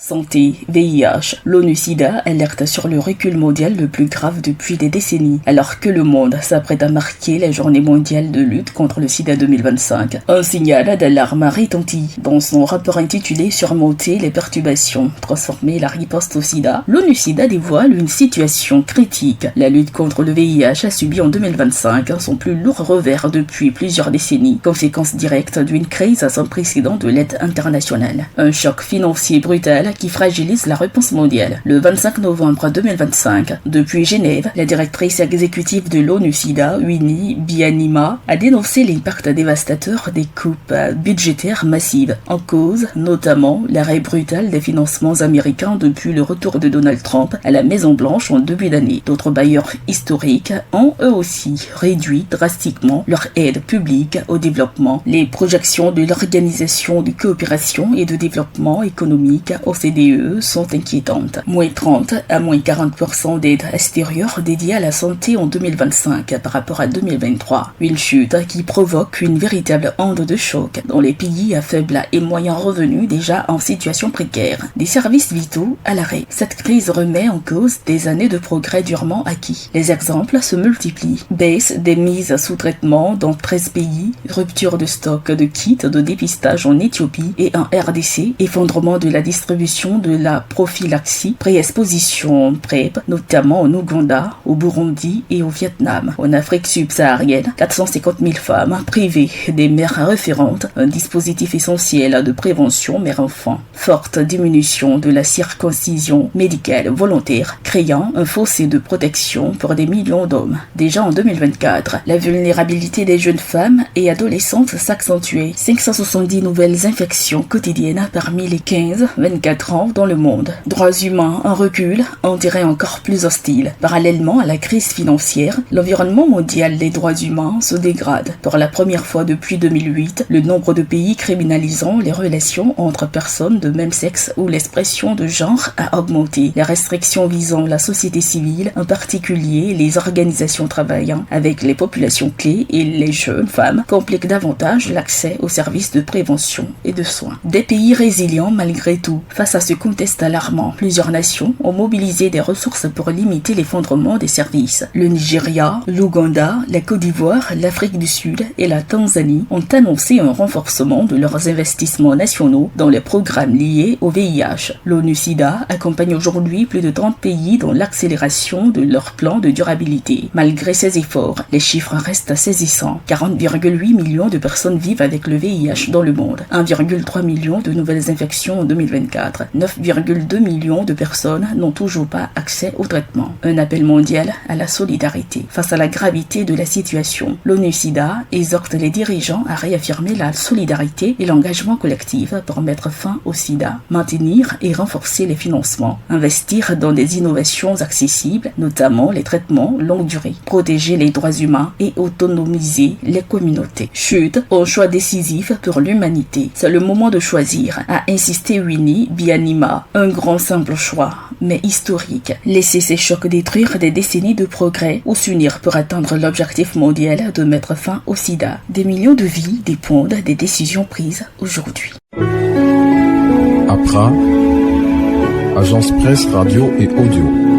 Santé, VIH, l'ONU-SIDA alerte sur le recul mondial le plus grave depuis des décennies, alors que le monde s'apprête à marquer la journée mondiale de lutte contre le sida 2025. Un signal d'alarme retentit. Dans son rapport intitulé « Surmonter les perturbations, transformer la riposte au sida », l'ONU-SIDA dévoile une situation critique. La lutte contre le VIH a subi en 2025 son plus lourd revers depuis plusieurs décennies, conséquence directe d'une crise sans précédent de l'aide internationale. Un choc financier brutal qui fragilise la réponse mondiale. Le 25 novembre 2025, depuis Genève, la directrice exécutive de l'ONU-SIDA, Winnie Byanyima, a dénoncé l'impact dévastateur des coupes budgétaires massives, en cause notamment l'arrêt brutal des financements américains depuis le retour de Donald Trump à la Maison-Blanche en début d'année. D'autres bailleurs historiques ont eux aussi réduit drastiquement leur aide publique au développement. Les projections de l'Organisation de coopération et de développement économique OCDE sont inquiétantes. Moins 30 à moins 40% d'aide extérieure dédiée à la santé en 2025 par rapport à 2023. Une chute qui provoque une véritable onde de choc dans les pays à faible et moyen revenu déjà en situation précaire. Des services vitaux à l'arrêt. Cette crise remet en cause des années de progrès durement acquis. Les exemples se multiplient. Baisse des mises sous traitement dans 13 pays, rupture de stock de kits de dépistage en Éthiopie et en RDC, effondrement de la distribution de la prophylaxie, pré-exposition PrEP, notamment en Ouganda, au Burundi et au Vietnam. En Afrique subsaharienne, 450 000 femmes privées des mères référentes, un dispositif essentiel de prévention mère-enfant. Forte diminution de la circoncision médicale volontaire, créant un fossé de protection pour des millions d'hommes. Déjà en 2024, la vulnérabilité des jeunes femmes et adolescentes s'accentuait. 570 nouvelles infections quotidiennes parmi les 15-24 ans dans le monde. Droits humains en recul, un terrain encore plus hostile. Parallèlement à la crise financière, l'environnement mondial des droits humains se dégrade. Pour la première fois depuis 2008, le nombre de pays criminalisant les relations entre personnes de même sexe ou l'expression de genre a augmenté. Les restrictions visant la société civile, en particulier les organisations travaillant avec les populations clés et les jeunes femmes, compliquent davantage l'accès aux services de prévention et de soins. Des pays résilients malgré tout. Face à ce contexte alarmant, plusieurs nations ont mobilisé des ressources pour limiter l'effondrement des services. Le Nigeria, l'Ouganda, la Côte d'Ivoire, l'Afrique du Sud et la Tanzanie ont annoncé un renforcement de leurs investissements nationaux dans les programmes liés au VIH. L'ONU-SIDA accompagne aujourd'hui plus de 30 pays dans l'accélération de leur plan de durabilité. Malgré ces efforts, les chiffres restent saisissants. 40,8 millions de personnes vivent avec le VIH dans le monde. 1,3 million de nouvelles infections en 2024. 9,2 millions de personnes n'ont toujours pas accès au traitement. Un appel mondial à la solidarité. Face à la gravité de la situation, l'ONU-SIDA exhorte les dirigeants à réaffirmer la solidarité et l'engagement collectif pour mettre fin au sida, maintenir et renforcer les financements, investir dans des innovations accessibles, notamment les traitements longue durée, protéger les droits humains et autonomiser les communautés. Chute, un choix décisif pour l'humanité. C'est le moment de choisir, a insisté Winnie Byanyima. Un grand simple choix, mais historique. Laisser ces chocs détruire des décennies de progrès ou s'unir pour atteindre l'objectif mondial de mettre fin au sida. Des millions de vies dépendent des décisions prises aujourd'hui. APRA, Agence Presse Radio et Audio.